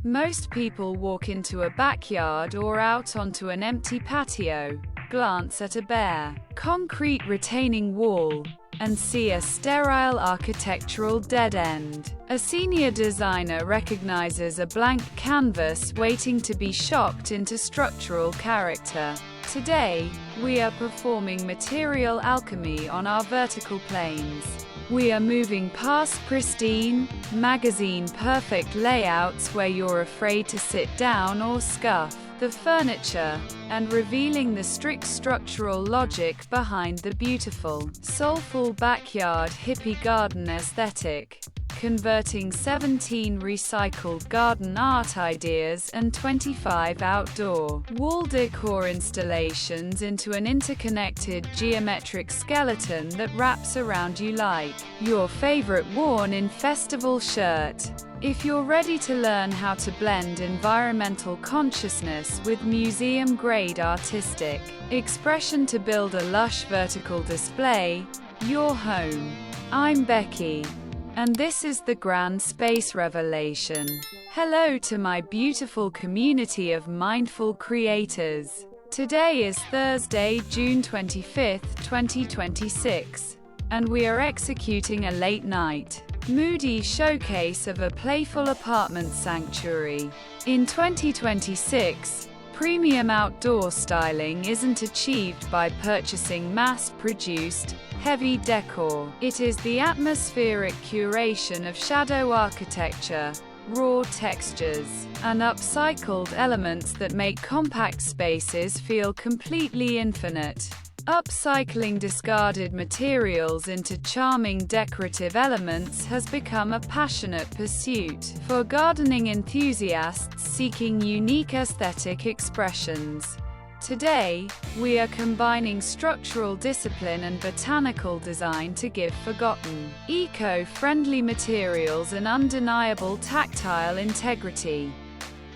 Most people walk into a backyard or out onto an empty patio, glance at a bare, concrete retaining wall, and see a sterile architectural dead end. A senior designer recognizes a blank canvas waiting to be shocked into structural character. Today, we are performing material alchemy on our vertical planes. We are moving past pristine, magazine-perfect layouts where you're afraid to sit down or scuff the furniture, and revealing the strict structural logic behind the beautiful, soulful backyard hippie garden aesthetic, converting 17 recycled garden art ideas and 25 outdoor wall decor installations into an interconnected geometric skeleton that wraps around you like your favorite worn-in festival shirt. If you're ready to learn how to blend environmental consciousness with museum-grade artistic expression to build a lush vertical display, you're home. I'm Beki, and this is the Grand Space Revelation. Hello to my beautiful community of mindful creators. Today is Thursday, June 25, 2026, and we are executing a late-night, moody showcase of a playful apartment sanctuary. In 2026, premium outdoor styling isn't achieved by purchasing mass-produced, heavy decor. It is the atmospheric curation of shadow architecture, raw textures, and upcycled elements that make compact spaces feel completely infinite. Upcycling discarded materials into charming decorative elements has become a passionate pursuit for gardening enthusiasts seeking unique aesthetic expressions. Today, we are combining structural discipline and botanical design to give forgotten, eco-friendly materials and undeniable tactile integrity.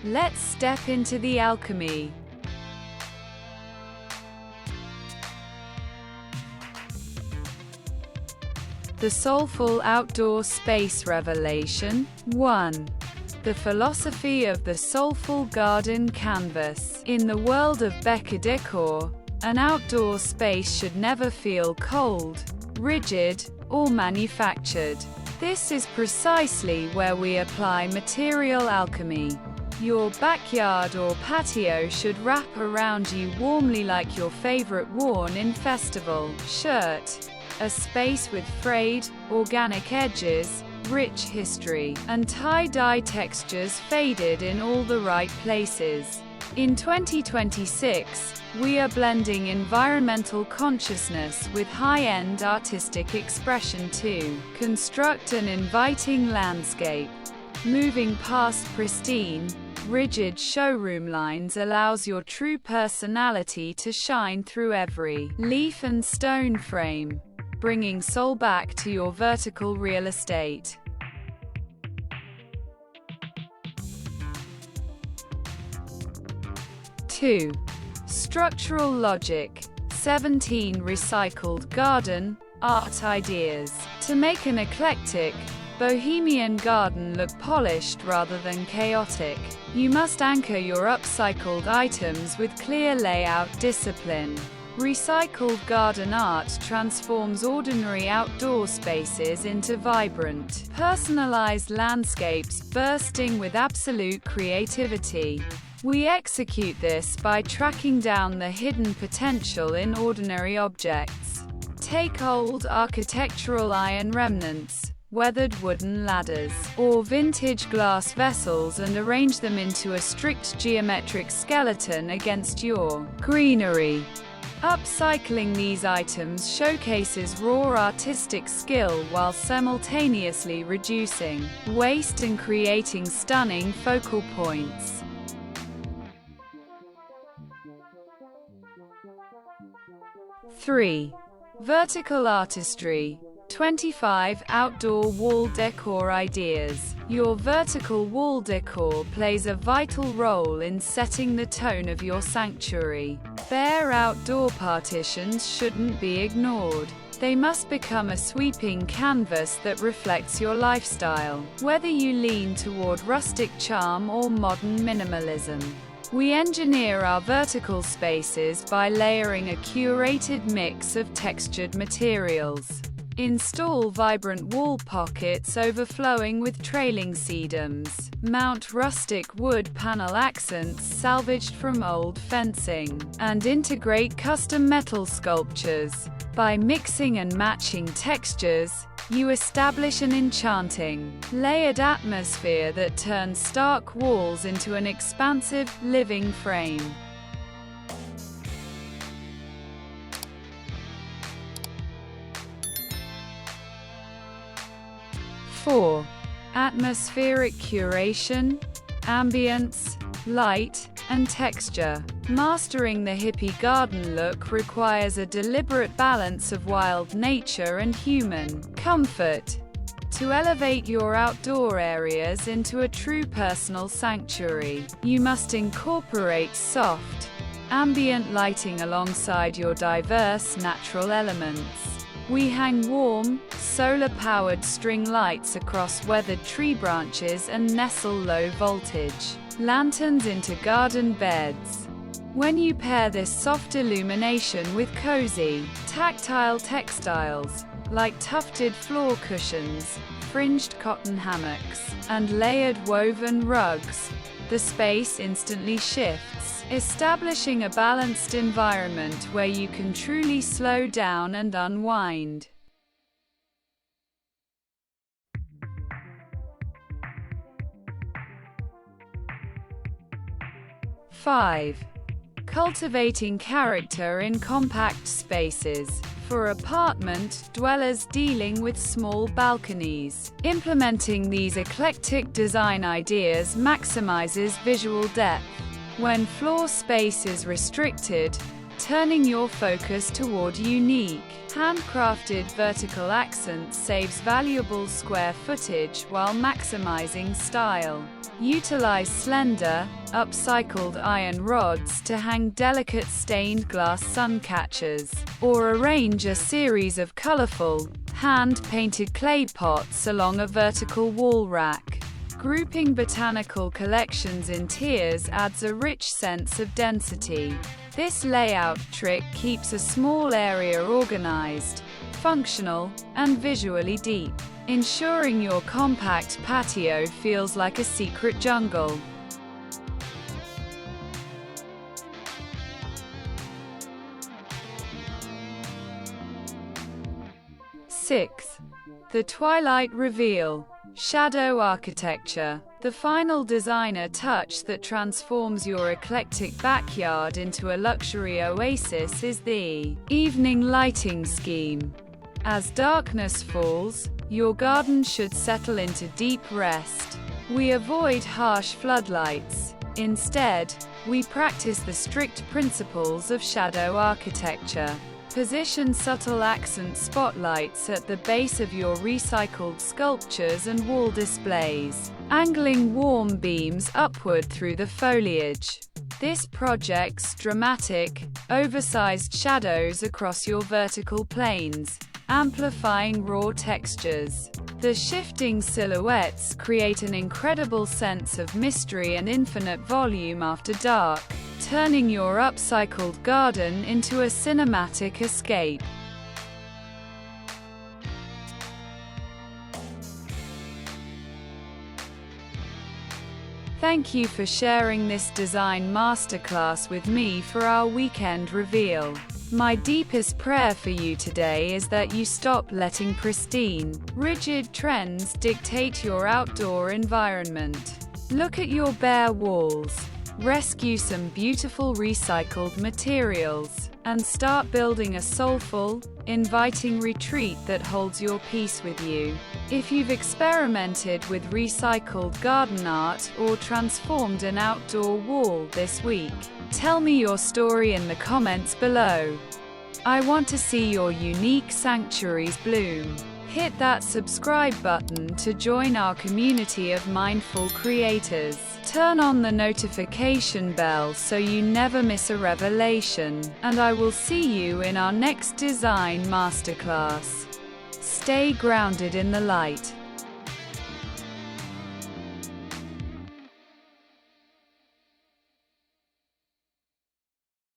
Let's step into the alchemy. The Soulful Outdoor Space Revelation. 1. The philosophy of the soulful garden canvas. In the world of Beki Decor, an outdoor space should never feel cold, rigid, or manufactured. This is precisely where we apply material alchemy. Your backyard or patio should wrap around you warmly like your favorite worn-in festival shirt. A space with frayed, organic edges, rich history, and tie-dye textures faded in all the right places. In 2026, we are blending environmental consciousness with high-end artistic expression to construct an inviting landscape. Moving past pristine, rigid showroom lines allows your true personality to shine through every leaf and stone frame, bringing soul back to your vertical real estate. 2. Structural logic. 17 recycled garden art ideas. To make an eclectic, bohemian garden look polished rather than chaotic, you must anchor your upcycled items with clear layout discipline. Recycled garden art transforms ordinary outdoor spaces into vibrant, personalized landscapes bursting with absolute creativity. We execute this by tracking down the hidden potential in ordinary objects. Take old architectural iron remnants, weathered wooden ladders, or vintage glass vessels and arrange them into a strict geometric skeleton against your greenery. Upcycling these items showcases raw artistic skill while simultaneously reducing waste and creating stunning focal points. 3. Vertical artistry. 25 outdoor wall decor ideas. Your vertical wall decor plays a vital role in setting the tone of your sanctuary. Bare outdoor partitions shouldn't be ignored. They must become a sweeping canvas that reflects your lifestyle, whether you lean toward rustic charm or modern minimalism. We engineer our vertical spaces by layering a curated mix of textured materials. Install vibrant wall pockets overflowing with trailing sedums. Mount rustic wood panel accents salvaged from old fencing. And integrate custom metal sculptures. By mixing and matching textures, you establish an enchanting, layered atmosphere that turns stark walls into an expansive, living frame. 4. Atmospheric curation, ambience, light, and texture. Mastering the hippie garden look requires a deliberate balance of wild nature and human comfort. To elevate your outdoor areas into a true personal sanctuary, you must incorporate soft, ambient lighting alongside your diverse natural elements. We hang warm, solar-powered string lights across weathered tree branches and nestle low-voltage lanterns into garden beds. When you pair this soft illumination with cozy, tactile textiles, like tufted floor cushions, fringed cotton hammocks, and layered woven rugs, the space instantly shifts, establishing a balanced environment where you can truly slow down and unwind. 5. Cultivating character in compact spaces. For apartment dwellers dealing with small balconies, implementing these eclectic design ideas maximizes visual depth. When floor space is restricted, turning your focus toward unique, handcrafted vertical accents saves valuable square footage while maximizing style. Utilize slender, upcycled iron rods to hang delicate stained glass sun catchers, or arrange a series of colorful, hand-painted clay pots along a vertical wall rack. Grouping botanical collections in tiers adds a rich sense of density. This layout trick keeps a small area organized, functional, and visually deep, ensuring your compact patio feels like a secret jungle. 6. The Twilight Reveal. Shadow architecture. The final designer touch that transforms your eclectic backyard into a luxury oasis is the evening lighting scheme. As darkness falls, your garden should settle into deep rest. We avoid harsh floodlights. Instead, we practice the strict principles of shadow architecture. Position subtle accent spotlights at the base of your recycled sculptures and wall displays, angling warm beams upward through the foliage. This projects dramatic, oversized shadows across your vertical planes, amplifying raw textures. The shifting silhouettes create an incredible sense of mystery and infinite volume after dark, turning your upcycled garden into a cinematic escape. Thank you for sharing this design masterclass with me for our weekend reveal. My deepest prayer for you today is that you stop letting pristine, rigid trends dictate your outdoor environment. Look at your bare walls, rescue some beautiful recycled materials, and start building a soulful, inviting retreat that holds your peace with you. If you've experimented with recycled garden art or transformed an outdoor wall this week, tell me your story in the comments below. I want to see your unique sanctuaries bloom. Hit that subscribe button to join our community of mindful creators. Turn on the notification bell so you never miss a revelation, and I will see you in our next design masterclass. Stay grounded in the light.